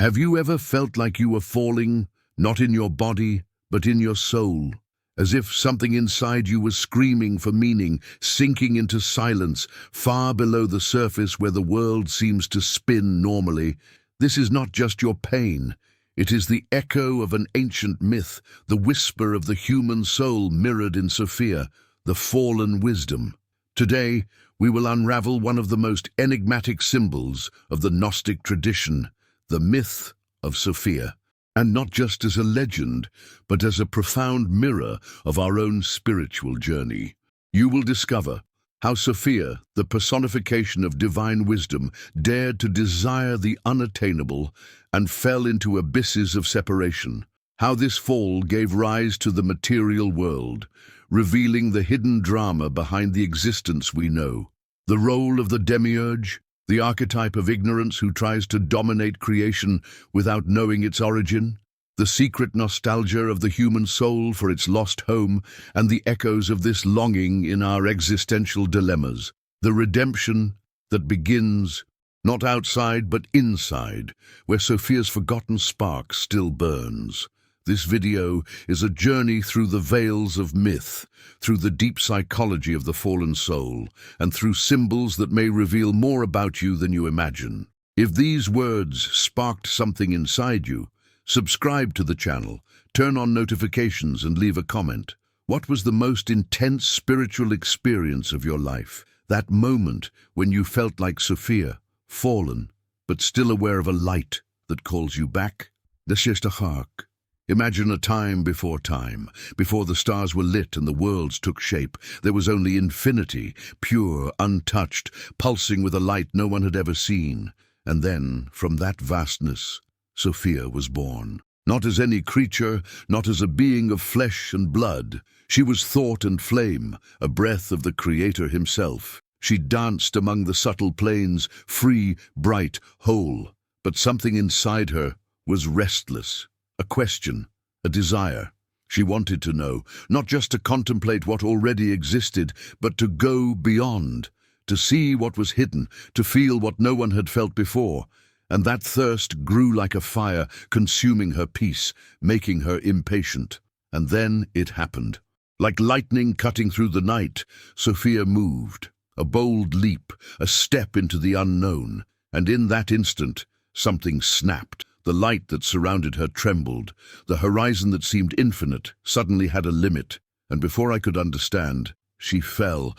Have you ever felt like you were falling, not in your body, but in your soul? As if something inside you was screaming for meaning, sinking into silence, far below the surface where the world seems to spin normally. This is not just your pain. It is the echo of an ancient myth, the whisper of the human soul mirrored in Sophia, the fallen wisdom. Today, we will unravel one of the most enigmatic symbols of the Gnostic tradition, the myth of Sophia. And not just as a legend, but as a profound mirror of our own spiritual journey. You will discover how Sophia, the personification of divine wisdom, dared to desire the unattainable and fell into abysses of separation. How this fall gave rise to the material world, revealing the hidden drama behind the existence we know. The role of the Demiurge, the archetype of ignorance who tries to dominate creation without knowing its origin, the secret nostalgia of the human soul for its lost home, and the echoes of this longing in our existential dilemmas. The redemption that begins not outside but inside, where Sophia's forgotten spark still burns. This video is a journey through the veils of myth, through the deep psychology of the fallen soul, and through symbols that may reveal more about you than you imagine. If these words sparked something inside you, subscribe to the channel, turn on notifications and leave a comment. What was the most intense spiritual experience of your life? That moment when you felt like Sophia, fallen, but still aware of a light that calls you back? Das ist hark. Imagine a time, before the stars were lit and the worlds took shape. There was only infinity, pure, untouched, pulsing with a light no one had ever seen. And then, from that vastness, Sophia was born. Not as any creature, not as a being of flesh and blood. She was thought and flame, a breath of the Creator himself. She danced among the subtle planes, free, bright, whole. But something inside her was restless. A question, a desire. She wanted to know, not just to contemplate what already existed, but to go beyond, to see what was hidden, to feel what no one had felt before. And that thirst grew like a fire, consuming her peace, making her impatient. And then it happened. Like lightning cutting through the night, Sophia moved. A bold leap, a step into the unknown. And in that instant, something snapped. The light that surrounded her trembled. The horizon that seemed infinite suddenly had a limit. And before I could understand, she fell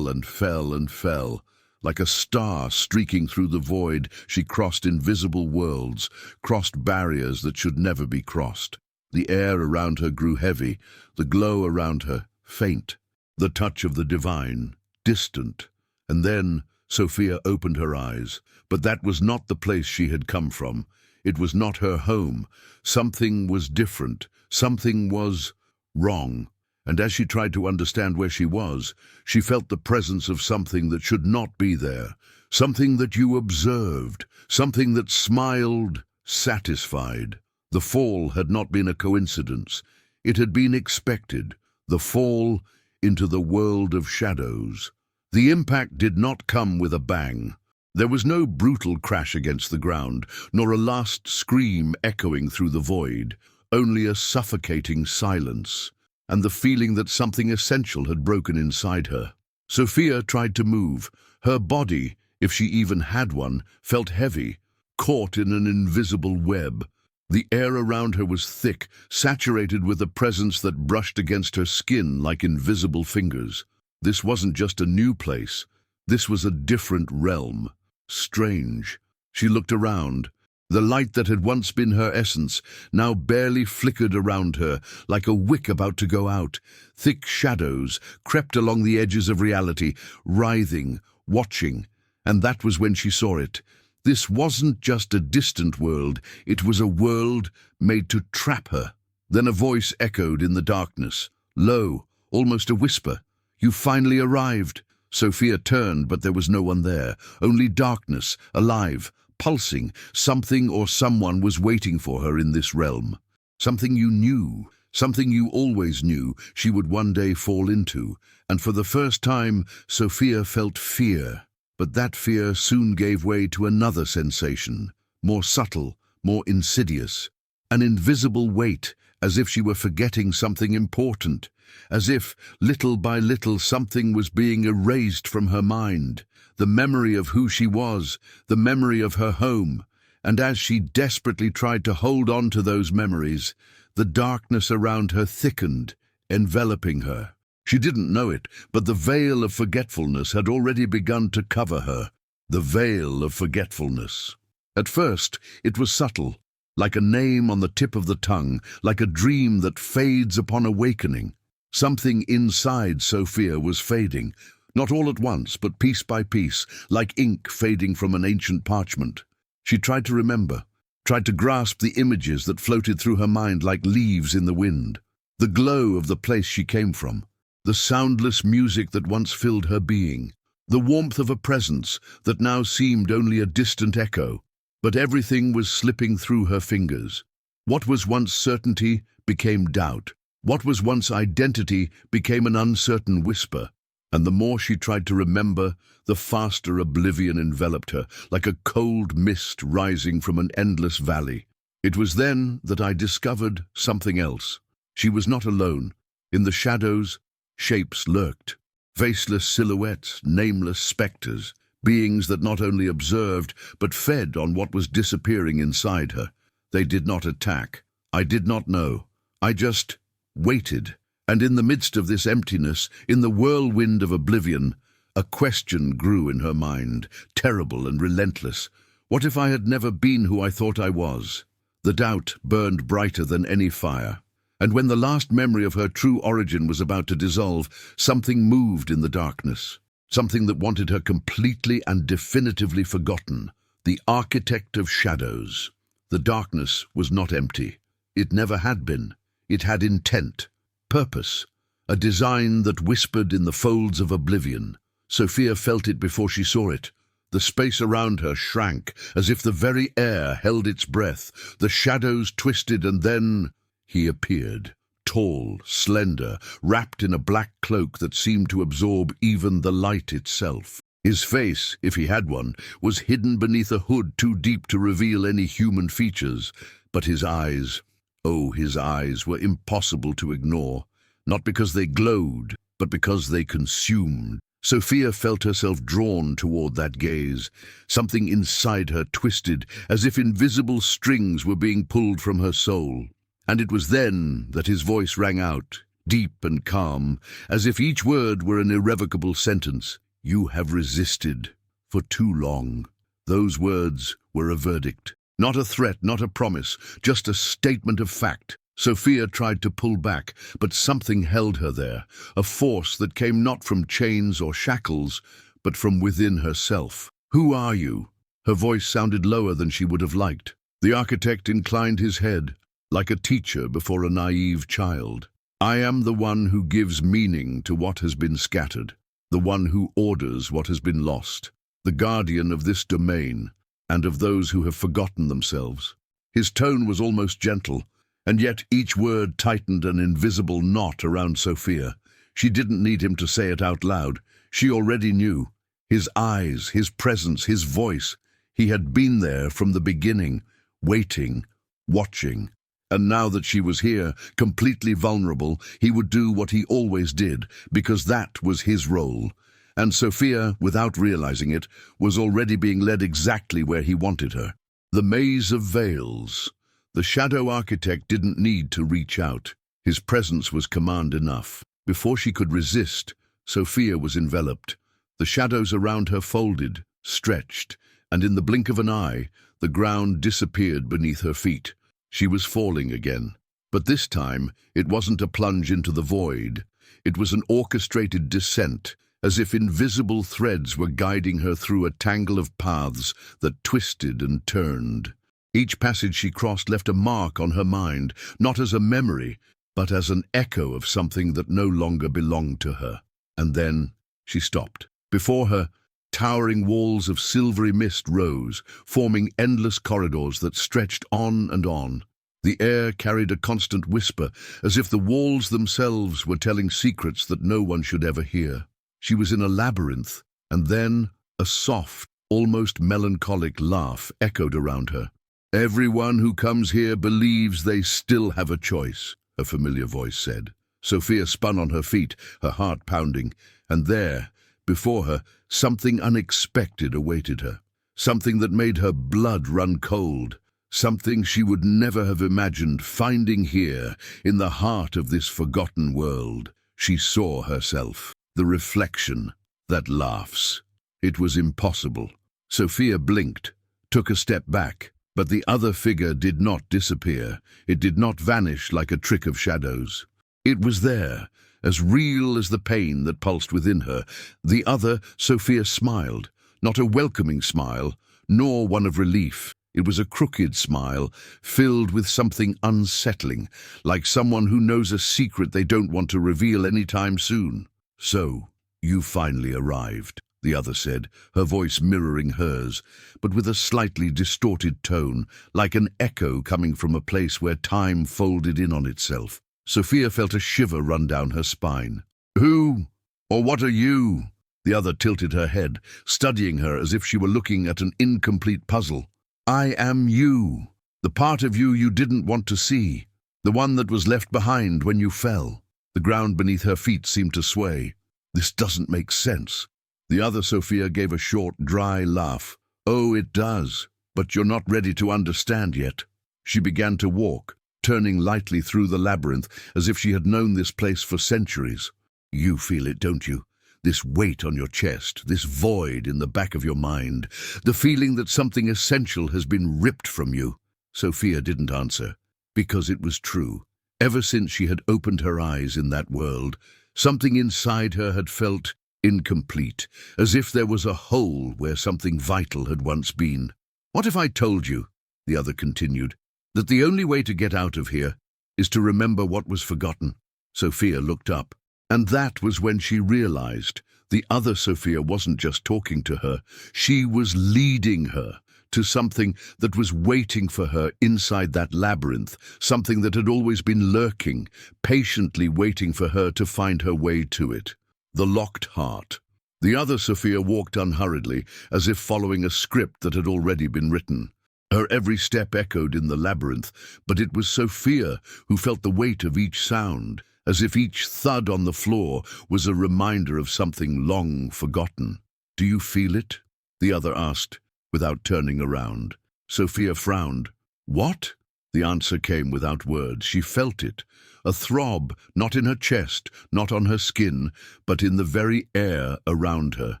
and fell and fell. Like a star streaking through the void, she crossed invisible worlds, crossed barriers that should never be crossed. The air around her grew heavy, the glow around her faint, the touch of the divine distant. And then Sophia opened her eyes. But that was not the place she had come from. It was not her home. Something was different. Something was wrong. And as she tried to understand where she was, she felt the presence of something that should not be there. Something that you observed. Something that smiled, satisfied. The fall had not been a coincidence. It had been expected. The fall into the world of shadows. The impact did not come with a bang. There was no brutal crash against the ground, nor a last scream echoing through the void, only a suffocating silence, and the feeling that something essential had broken inside her. Sophia tried to move. Her body, if she even had one, felt heavy, caught in an invisible web. The air around her was thick, saturated with a presence that brushed against her skin like invisible fingers. This wasn't just a new place. This was a different realm. Strange. She looked around. The light that had once been her essence now barely flickered around her, like a wick about to go out. Thick shadows crept along the edges of reality, writhing, watching. And that was when she saw it. This wasn't just a distant world, it was a world made to trap her. Then a voice echoed in the darkness, low, almost a whisper. "You finally arrived." Sophia turned, but there was no one there. Only darkness, alive, pulsing. Something or someone was waiting for her in this realm. Something you knew, something you always knew she would one day fall into. And for the first time, Sophia felt fear. But that fear soon gave way to another sensation, more subtle, more insidious. An invisible weight, as if she were forgetting something important, as if, little by little, something was being erased from her mind, the memory of who she was, the memory of her home. And as she desperately tried to hold on to those memories, the darkness around her thickened, enveloping her. She didn't know it, but the veil of forgetfulness had already begun to cover her. The veil of forgetfulness. At first, it was subtle, like a name on the tip of the tongue, like a dream that fades upon awakening. Something inside Sophia was fading, not all at once, but piece by piece, like ink fading from an ancient parchment. She tried to remember, tried to grasp the images that floated through her mind like leaves in the wind. The glow of the place she came from, the soundless music that once filled her being, the warmth of a presence that now seemed only a distant echo. But everything was slipping through her fingers. What was once certainty became doubt. What was once identity became an uncertain whisper. And the more she tried to remember, the faster oblivion enveloped her, like a cold mist rising from an endless valley. It was then that I discovered something else. She was not alone. In the shadows, shapes lurked. Faceless silhouettes, nameless spectres. Beings that not only observed, but fed on what was disappearing inside her. They did not attack. I did not know. I just waited. And in the midst of this emptiness, in the whirlwind of oblivion, a question grew in her mind, terrible and relentless. What if I had never been who I thought I was? The doubt burned brighter than any fire. And when the last memory of her true origin was about to dissolve, something moved in the darkness. Something that wanted her completely and definitively forgotten. The architect of shadows. The darkness was not empty. It never had been. It had intent, purpose, a design that whispered in the folds of oblivion. Sophia felt it before she saw it. The space around her shrank, as if the very air held its breath. The shadows twisted, and then he appeared. Tall, slender, wrapped in a black cloak that seemed to absorb even the light itself. His face, if he had one, was hidden beneath a hood too deep to reveal any human features. But his eyes, oh, his eyes were impossible to ignore, not because they glowed, but because they consumed. Sophia felt herself drawn toward that gaze. Something inside her twisted, as if invisible strings were being pulled from her soul. And it was then that his voice rang out, deep and calm, as if each word were an irrevocable sentence. You have resisted for too long. Those words were a verdict. Not a threat, not a promise, just a statement of fact. Sophia tried to pull back, but something held her there, a force that came not from chains or shackles, but from within herself. Who are you? Her voice sounded lower than she would have liked. The architect inclined his head, like a teacher before a naive child. I am the one who gives meaning to what has been scattered, the one who orders what has been lost, the guardian of this domain, and of those who have forgotten themselves. His tone was almost gentle, and yet each word tightened an invisible knot around Sophia. She didn't need him to say it out loud. She already knew. His eyes, his presence, his voice. He had been there from the beginning, waiting, watching. And now that she was here, completely vulnerable, he would do what he always did, because that was his role. And Sophia, without realizing it, was already being led exactly where he wanted her. The maze of veils. The shadow architect didn't need to reach out. His presence was command enough. Before she could resist, Sophia was enveloped. The shadows around her folded, stretched, and in the blink of an eye, the ground disappeared beneath her feet. She was falling again. But this time, it wasn't a plunge into the void. It was an orchestrated descent, as if invisible threads were guiding her through a tangle of paths that twisted and turned. Each passage she crossed left a mark on her mind, not as a memory, but as an echo of something that no longer belonged to her. And then she stopped. Before her, towering walls of silvery mist rose, forming endless corridors that stretched on and on. The air carried a constant whisper, as if the walls themselves were telling secrets that no one should ever hear. She was in a labyrinth, and then a soft, almost melancholic laugh echoed around her. Everyone who comes here believes they still have a choice, a familiar voice said. Sophia spun on her feet, her heart pounding, and there, before her, something unexpected awaited her. Something that made her blood run cold. Something she would never have imagined finding here, in the heart of this forgotten world. She saw herself, the reflection that laughs. It was impossible. Sophia blinked, took a step back, but the other figure did not disappear. It did not vanish like a trick of shadows. It was there, as real as the pain that pulsed within her. The other, Sophia smiled, not a welcoming smile, nor one of relief. It was a crooked smile, filled with something unsettling, like someone who knows a secret they don't want to reveal anytime soon. "So, you finally arrived," the other said, her voice mirroring hers, but with a slightly distorted tone, like an echo coming from a place where time folded in on itself. Sophia felt a shiver run down her spine. "Who, or what are you?" The other tilted her head, studying her as if she were looking at an incomplete puzzle. "I am you, the part of you you didn't want to see, the one that was left behind when you fell." The ground beneath her feet seemed to sway. "This doesn't make sense." The other Sophia gave a short, dry laugh. "Oh, it does, but you're not ready to understand yet." She began to walk, turning lightly through the labyrinth as if she had known this place for centuries. "You feel it, don't you? This weight on your chest, this void in the back of your mind, the feeling that something essential has been ripped from you." Sophia didn't answer, because it was true. Ever since she had opened her eyes in that world, something inside her had felt incomplete, as if there was a hole where something vital had once been. "What if I told you," the other continued, "that the only way to get out of here is to remember what was forgotten?" Sophia looked up. And that was when she realized the other Sophia wasn't just talking to her, she was leading her to something that was waiting for her inside that labyrinth, something that had always been lurking, patiently waiting for her to find her way to it. The locked heart. The other Sophia walked unhurriedly, as if following a script that had already been written. Her every step echoed in the labyrinth, but it was Sophia who felt the weight of each sound, as if each thud on the floor was a reminder of something long forgotten. "Do you feel it?" the other asked, without turning around. Sophia frowned. "What?" The answer came without words. She felt it, a throb, not in her chest, not on her skin, but in the very air around her,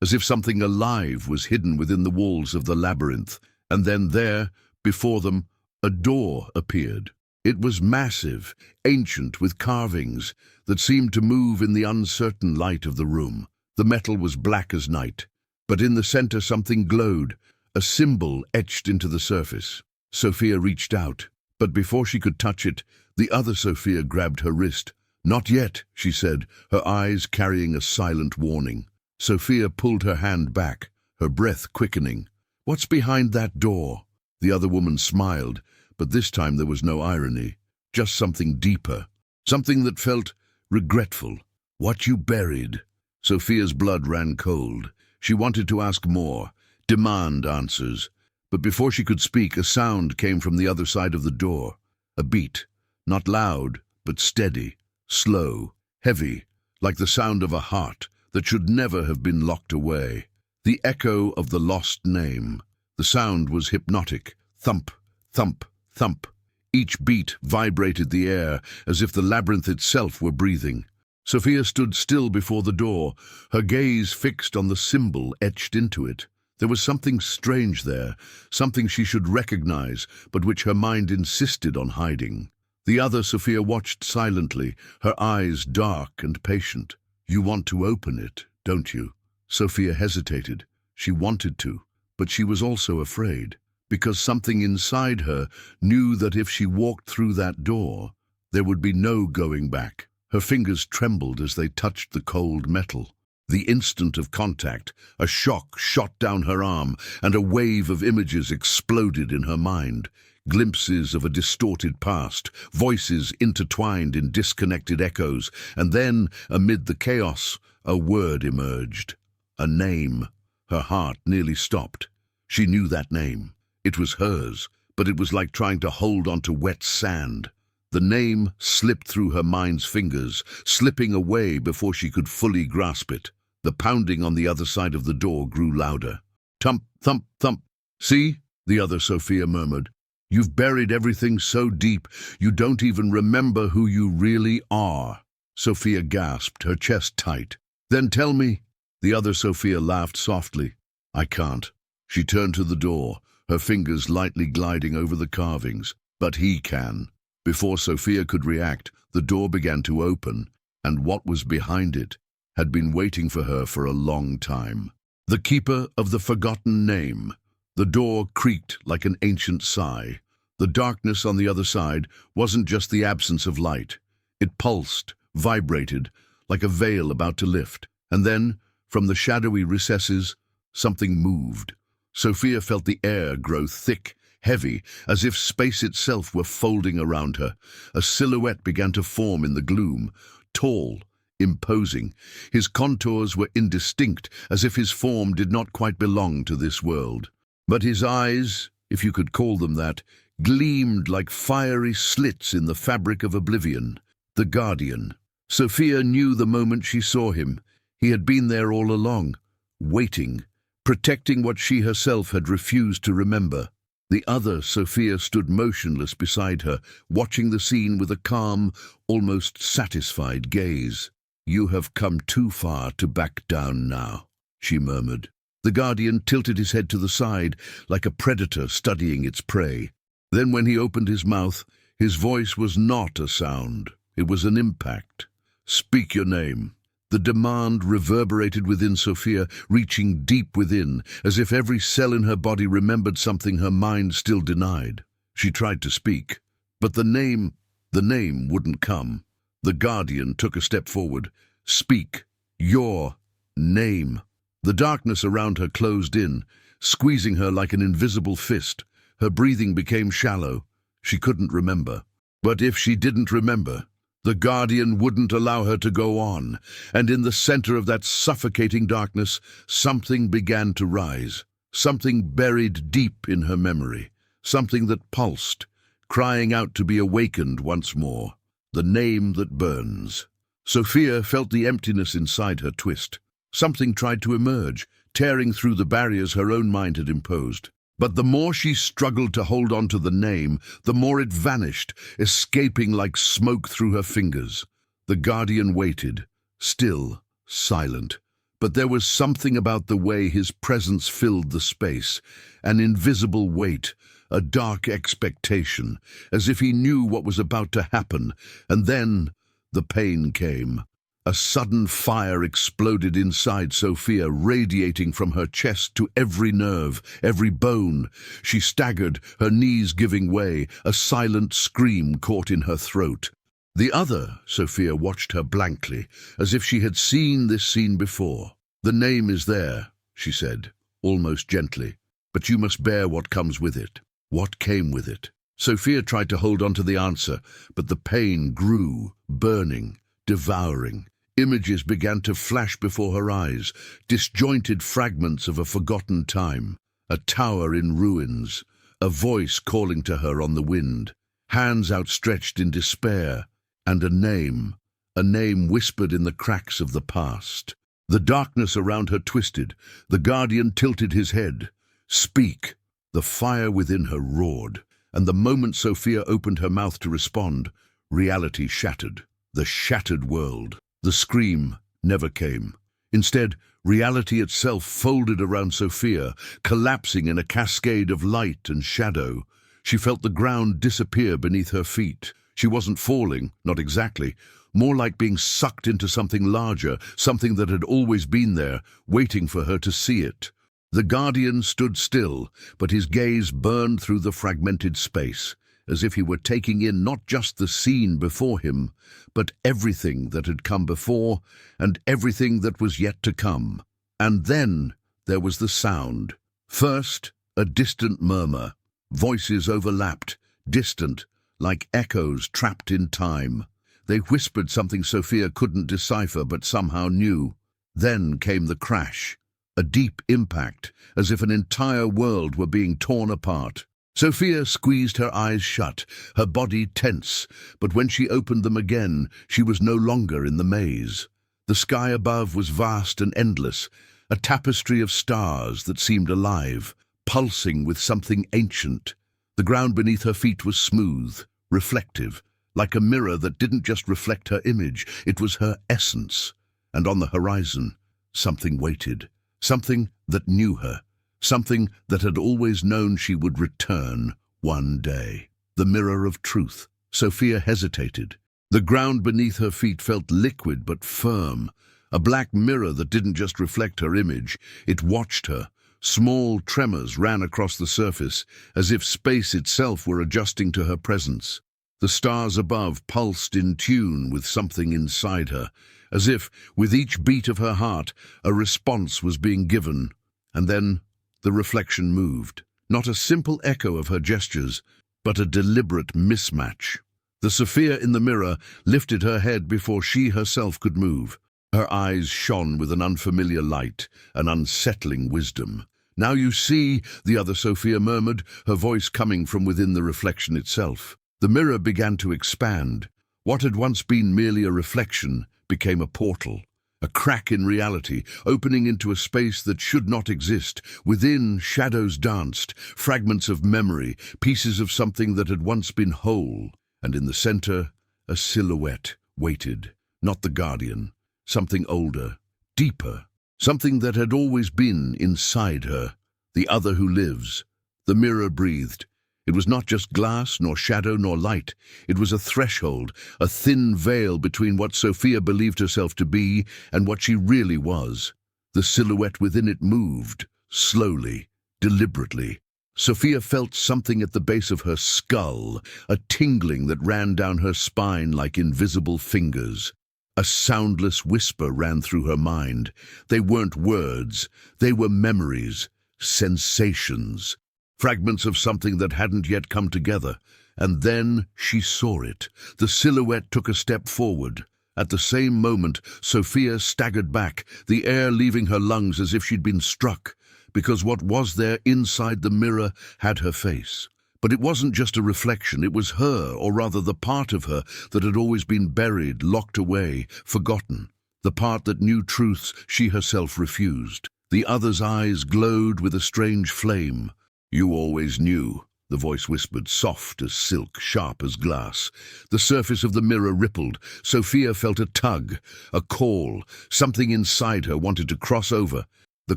as if something alive was hidden within the walls of the labyrinth. And then there, before them, a door appeared. It was massive, ancient, with carvings that seemed to move in the uncertain light of the room. The metal was black as night, but in the center something glowed, a symbol etched into the surface. Sophia reached out, but before she could touch it, the other Sophia grabbed her wrist. "Not yet," she said, her eyes carrying a silent warning. Sophia pulled her hand back, her breath quickening. "What's behind that door?" The other woman smiled, but this time there was no irony, just something deeper, something that felt regretful. "What you buried." Sophia's blood ran cold. She wanted to ask more, demand answers, but before she could speak, a sound came from the other side of the door. A beat, not loud, but steady, slow, heavy, like the sound of a heart that should never have been locked away. The echo of the lost name. The sound was hypnotic. Thump, thump, thump. Each beat vibrated the air as if the labyrinth itself were breathing. Sophia stood still before the door, her gaze fixed on the symbol etched into it. There was something strange there, something she should recognize, but which her mind insisted on hiding. The other Sophia watched silently, her eyes dark and patient. "You want to open it, don't you?" Sophia hesitated. She wanted to, but she was also afraid, because something inside her knew that if she walked through that door, there would be no going back. Her fingers trembled as they touched the cold metal. The instant of contact, a shock shot down her arm, and a wave of images exploded in her mind. Glimpses of a distorted past, voices intertwined in disconnected echoes, and then, amid the chaos, a word emerged. A name. Her heart nearly stopped. She knew that name. It was hers, but it was like trying to hold onto wet sand. The name slipped through her mind's fingers, slipping away before she could fully grasp it. The pounding on the other side of the door grew louder. Thump, thump, thump. "See?" the other Sophia murmured. "You've buried everything so deep, you don't even remember who you really are." Sophia gasped, her chest tight. "Then tell me." The other Sophia laughed softly. "I can't." She turned to the door, her fingers lightly gliding over the carvings. "But he can." Before Sophia could react, the door began to open, and what was behind it had been waiting for her for a long time. The keeper of the forgotten name. The door creaked like an ancient sigh. The darkness on the other side wasn't just the absence of light. It pulsed, vibrated, like a veil about to lift. And then, from the shadowy recesses, something moved. Sophia felt the air grow thick, heavy, as if space itself were folding around her. A silhouette began to form in the gloom, tall, imposing. His contours were indistinct, as if his form did not quite belong to this world. But his eyes, if you could call them that, gleamed like fiery slits in the fabric of oblivion. The Guardian. Sophia knew the moment she saw him. He had been there all along, waiting, protecting what she herself had refused to remember. The other Sophia stood motionless beside her, watching the scene with a calm, almost satisfied gaze. "You have come too far to back down now," she murmured. The Guardian tilted his head to the side, like a predator studying its prey. Then when he opened his mouth, his voice was not a sound, it was an impact. "Speak your name." The demand reverberated within Sophia, reaching deep within, as if every cell in her body remembered something her mind still denied. She tried to speak, but the name wouldn't come. The Guardian took a step forward. "Speak your name." The darkness around her closed in, squeezing her like an invisible fist. Her breathing became shallow. She couldn't remember. But if she didn't remember, the Guardian wouldn't allow her to go on, and in the center of that suffocating darkness, something began to rise, something buried deep in her memory, something that pulsed, crying out to be awakened once more. The name that burns. Sophia felt the emptiness inside her twist. Something tried to emerge, tearing through the barriers her own mind had imposed. But the more she struggled to hold on to the name, the more it vanished, escaping like smoke through her fingers. The Guardian waited, still, silent. But there was something about the way his presence filled the space, an invisible weight, a dark expectation, as if he knew what was about to happen. And then the pain came. A sudden fire exploded inside Sophia, radiating from her chest to every nerve, every bone. She staggered, her knees giving way, a silent scream caught in her throat. The other Sophia watched her blankly, as if she had seen this scene before. "The name is there," she said, almost gently, "but you must bear what comes with it." What came with it? Sophia tried to hold on to the answer, but the pain grew, burning, devouring. Images began to flash before her eyes, disjointed fragments of a forgotten time, a tower in ruins, a voice calling to her on the wind, hands outstretched in despair, and a name whispered in the cracks of the past. The darkness around her twisted. The Guardian tilted his head. "Speak!" The fire within her roared, and the moment Sophia opened her mouth to respond, reality shattered. The shattered world. The scream never came. Instead, reality itself folded around Sophia, collapsing in a cascade of light and shadow. She felt the ground disappear beneath her feet. She wasn't falling, not exactly, more like being sucked into something larger, something that had always been there, waiting for her to see it. The Guardian stood still, but his gaze burned through the fragmented space, as if he were taking in not just the scene before him, but everything that had come before and everything that was yet to come. And then there was the sound. First, a distant murmur. Voices overlapped, distant, like echoes trapped in time. They whispered something Sophia couldn't decipher but somehow knew. Then came the crash, a deep impact, as if an entire world were being torn apart. Sophia squeezed her eyes shut, her body tense, but when she opened them again, she was no longer in the maze. The sky above was vast and endless, a tapestry of stars that seemed alive, pulsing with something ancient. The ground beneath her feet was smooth, reflective, like a mirror that didn't just reflect her image, it was her essence. And on the horizon, something waited, something that knew her, something that had always known she would return one day. The mirror of truth. Sophia hesitated. The ground beneath her feet felt liquid but firm, a black mirror that didn't just reflect her image, it watched her. Small tremors ran across the surface, as if space itself were adjusting to her presence. The stars above pulsed in tune with something inside her, as if, with each beat of her heart, a response was being given. And then the reflection moved, not a simple echo of her gestures, but a deliberate mismatch. The Sophia in the mirror lifted her head before she herself could move. Her eyes shone with an unfamiliar light, an unsettling wisdom. "Now you see," the other Sophia murmured, her voice coming from within the reflection itself. The mirror began to expand. What had once been merely a reflection became a portal, a crack in reality, opening into a space that should not exist. Within, shadows danced, fragments of memory, pieces of something that had once been whole. And in the center, a silhouette waited, not the guardian, something older, deeper, something that had always been inside her, the other who lives. The mirror breathed. It was not just glass, nor shadow, nor light. It was a threshold, a thin veil between what Sophia believed herself to be and what she really was. The silhouette within it moved, slowly, deliberately. Sophia felt something at the base of her skull, a tingling that ran down her spine like invisible fingers. A soundless whisper ran through her mind. They weren't words, they were memories, sensations. Fragments of something that hadn't yet come together. And then she saw it. The silhouette took a step forward. At the same moment, Sophia staggered back, the air leaving her lungs as if she'd been struck, because what was there inside the mirror had her face. But it wasn't just a reflection, it was her, or rather the part of her that had always been buried, locked away, forgotten. The part that knew truths she herself refused. The other's eyes glowed with a strange flame. "You always knew," the voice whispered, soft as silk, sharp as glass. The surface of the mirror rippled. Sophia felt a tug, a call. Something inside her wanted to cross over. The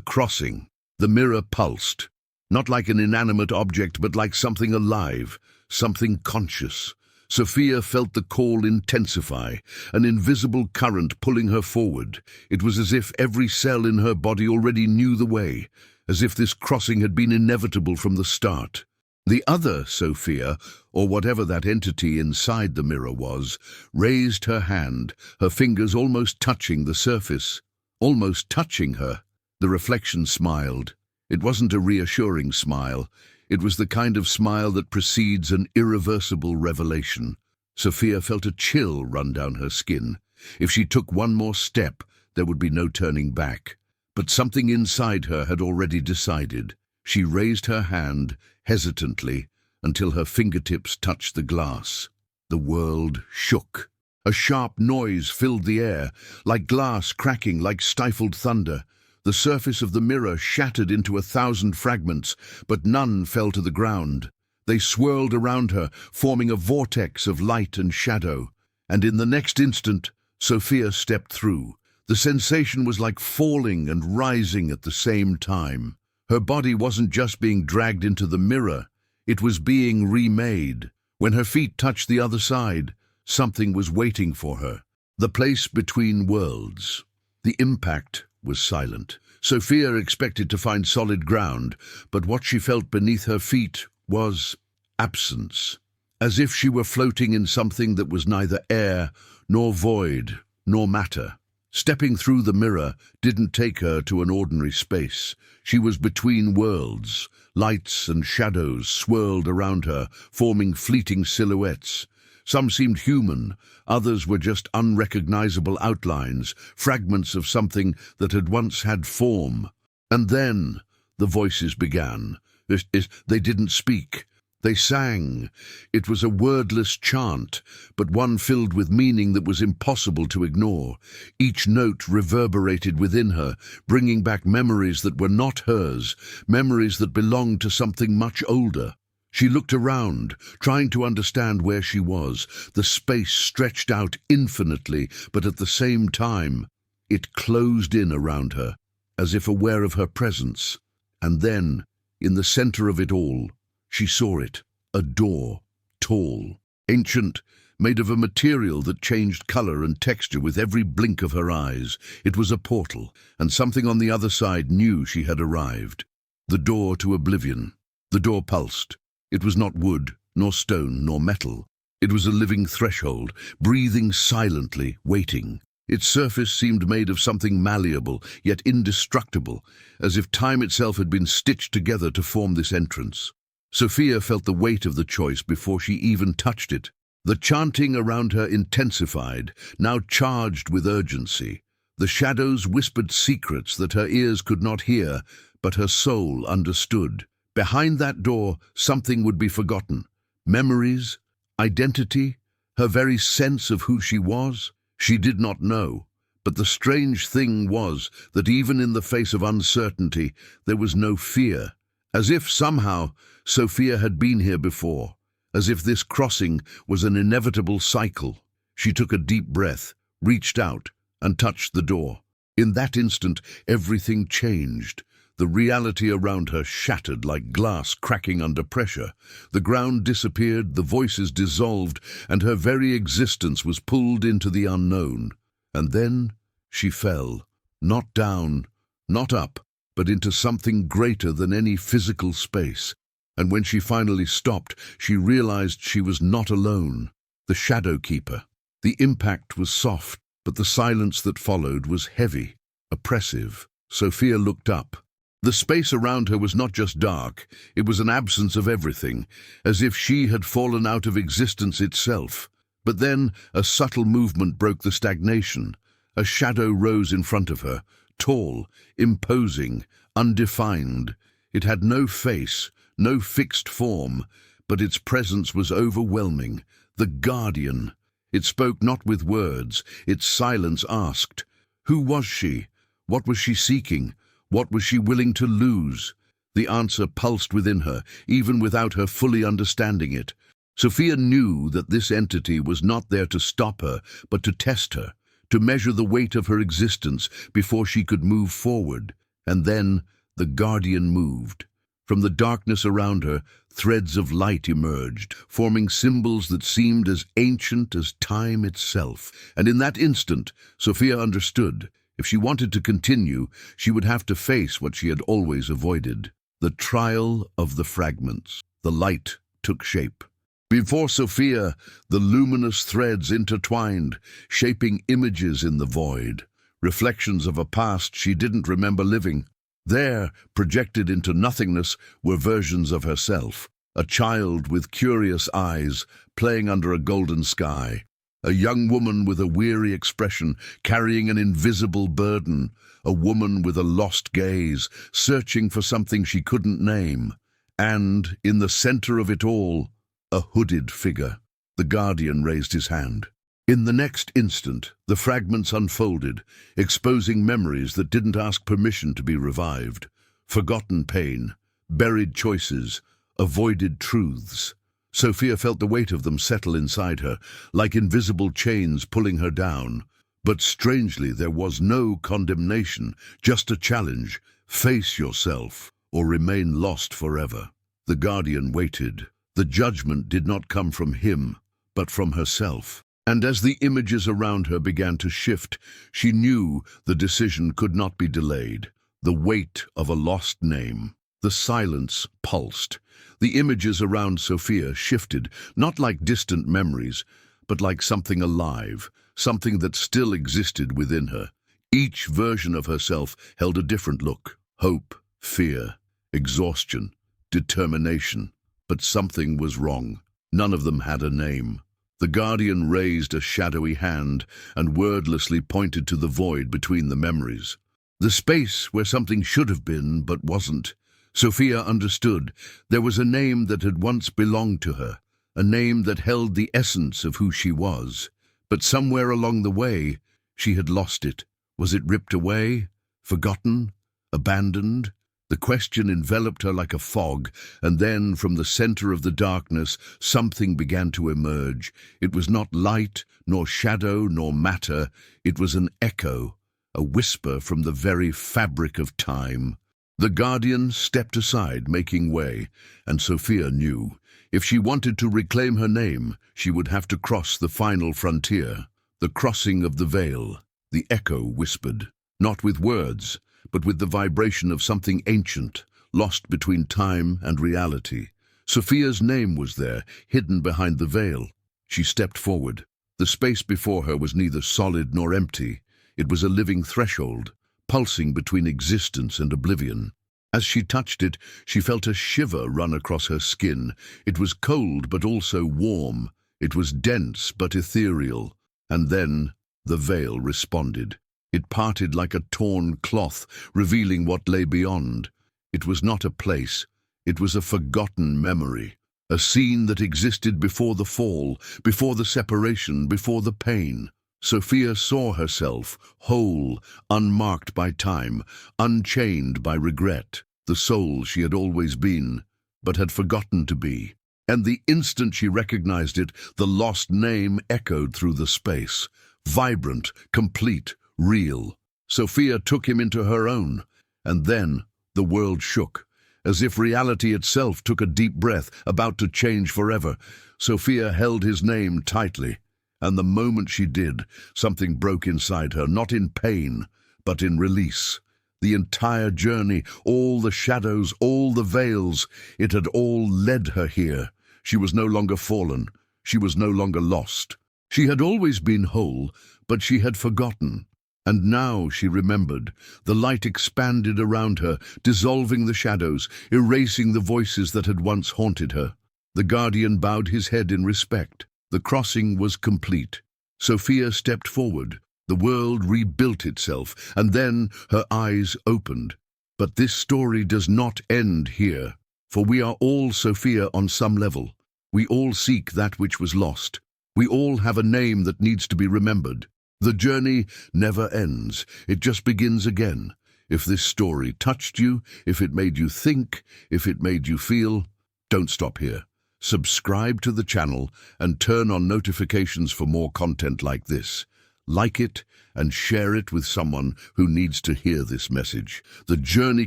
crossing. The mirror pulsed. Not like an inanimate object, but like something alive, something conscious. Sophia felt the call intensify, an invisible current pulling her forward. It was as if every cell in her body already knew the way, as if this crossing had been inevitable from the start. The other Sophia, or whatever that entity inside the mirror was, raised her hand, her fingers almost touching the surface, almost touching her. The reflection smiled. It wasn't a reassuring smile. It was the kind of smile that precedes an irreversible revelation. Sophia felt a chill run down her skin. If she took one more step, there would be no turning back. But something inside her had already decided. She raised her hand, hesitantly, until her fingertips touched the glass. The world shook. A sharp noise filled the air, like glass cracking, like stifled thunder. The surface of the mirror shattered into 1,000 fragments, but none fell to the ground. They swirled around her, forming a vortex of light and shadow. And in the next instant, Sophia stepped through. The sensation was like falling and rising at the same time. Her body wasn't just being dragged into the mirror, it was being remade. When her feet touched the other side, something was waiting for her. The place between worlds. The impact was silent. Sophia expected to find solid ground, but what she felt beneath her feet was absence, as if she were floating in something that was neither air, nor void, nor matter. Stepping through the mirror didn't take her to an ordinary space. She was between worlds. Lights and shadows swirled around her, forming fleeting silhouettes. Some seemed human, others were just unrecognizable outlines, fragments of something that had once had form. And then the voices began. They didn't speak. They sang. It was a wordless chant, but one filled with meaning that was impossible to ignore. Each note reverberated within her, bringing back memories that were not hers, memories that belonged to something much older. She looked around, trying to understand where she was. The space stretched out infinitely, but at the same time, it closed in around her, as if aware of her presence. And then, in the center of it all, she saw it, a door, tall, ancient, made of a material that changed color and texture with every blink of her eyes. It was a portal, and something on the other side knew she had arrived. The door to oblivion. The door pulsed. It was not wood, nor stone, nor metal. It was a living threshold, breathing silently, waiting. Its surface seemed made of something malleable, yet indestructible, as if time itself had been stitched together to form this entrance. Sophia felt the weight of the choice before she even touched it. The chanting around her intensified, now charged with urgency. The shadows whispered secrets that her ears could not hear, but her soul understood. Behind that door, something would be forgotten. Memories, identity, her very sense of who she was. She did not know, but the strange thing was that even in the face of uncertainty, there was no fear. As if somehow Sophia had been here before, as if this crossing was an inevitable cycle. She took a deep breath, reached out, and touched the door. In that instant, everything changed. The reality around her shattered like glass cracking under pressure. The ground disappeared, the voices dissolved, and her very existence was pulled into the unknown. And then she fell, not down, not up, but into something greater than any physical space. And when she finally stopped, she realized she was not alone. The Shadow Keeper. The impact was soft, but the silence that followed was heavy, oppressive. Sophia looked up. The space around her was not just dark, it was an absence of everything, as if she had fallen out of existence itself. But then a subtle movement broke the stagnation. A shadow rose in front of her, tall, imposing, undefined. It had no face, no fixed form, but its presence was overwhelming. The Guardian. It spoke not with words, its silence asked. Who was she? What was she seeking? What was she willing to lose? The answer pulsed within her, even without her fully understanding it. Sophia knew that this entity was not there to stop her, but to test her, to measure the weight of her existence before she could move forward. And then the Guardian moved. From the darkness around her, threads of light emerged, forming symbols that seemed as ancient as time itself. And in that instant, Sophia understood. If she wanted to continue, she would have to face what she had always avoided. The trial of the fragments. The light took shape. Before Sophia, the luminous threads intertwined, shaping images in the void, reflections of a past she didn't remember living. There, projected into nothingness, were versions of herself, a child with curious eyes, playing under a golden sky. A young woman with a weary expression, carrying an invisible burden. A woman with a lost gaze, searching for something she couldn't name. And, in the center of it all, a hooded figure. The Guardian raised his hand. In the next instant, the fragments unfolded, exposing memories that didn't ask permission to be revived. Forgotten pain, buried choices, avoided truths. Sophia felt the weight of them settle inside her, like invisible chains pulling her down. But strangely, there was no condemnation, just a challenge. Face yourself, or remain lost forever. The Guardian waited. The judgment did not come from him, but from herself. And as the images around her began to shift, she knew the decision could not be delayed. The weight of a lost name. The silence pulsed. The images around Sophia shifted, not like distant memories, but like something alive, something that still existed within her. Each version of herself held a different look. Hope, fear, exhaustion, determination. But something was wrong. None of them had a name. The Guardian raised a shadowy hand and wordlessly pointed to the void between the memories. The space where something should have been but wasn't. Sophia understood. There was a name that had once belonged to her, a name that held the essence of who she was. But somewhere along the way, she had lost it. Was it ripped away? Forgotten? Abandoned? The question enveloped her like a fog, and then, from the center of the darkness, something began to emerge. It was not light, nor shadow, nor matter. It was an echo, a whisper from the very fabric of time. The guardian stepped aside, making way, and Sophia knew. If she wanted to reclaim her name, she would have to cross the final frontier, the crossing of the veil. The echo whispered, not with words, but with the vibration of something ancient, lost between time and reality. Sophia's name was there, hidden behind the veil. She stepped forward. The space before her was neither solid nor empty. It was a living threshold, pulsing between existence and oblivion. As she touched it, she felt a shiver run across her skin. It was cold but also warm. It was dense but ethereal. And then the veil responded. It parted like a torn cloth, revealing what lay beyond. It was not a place. It was a forgotten memory, a scene that existed before the fall, before the separation, before the pain. Sophia saw herself, whole, unmarked by time, unchained by regret, the soul she had always been, but had forgotten to be. And the instant she recognized it, the lost name echoed through the space, vibrant, complete, real. Sophia took him into her own, and then the world shook, as if reality itself took a deep breath, about to change forever. Sophia held his name tightly, and the moment she did, something broke inside her, not in pain, but in release. The entire journey, all the shadows, all the veils, it had all led her here. She was no longer fallen. She was no longer lost. She had always been whole, but she had forgotten. And now she remembered. The light expanded around her, dissolving the shadows, erasing the voices that had once haunted her. The guardian bowed his head in respect. The crossing was complete. Sophia stepped forward. The world rebuilt itself, and then her eyes opened. But this story does not end here, for we are all Sophia on some level. We all seek that which was lost. We all have a name that needs to be remembered. The journey never ends. It just begins again. If this story touched you, if it made you think, if it made you feel, don't stop here. Subscribe to the channel and turn on notifications for more content like this. Like it and share it with someone who needs to hear this message. The journey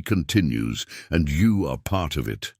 continues, and you are part of it.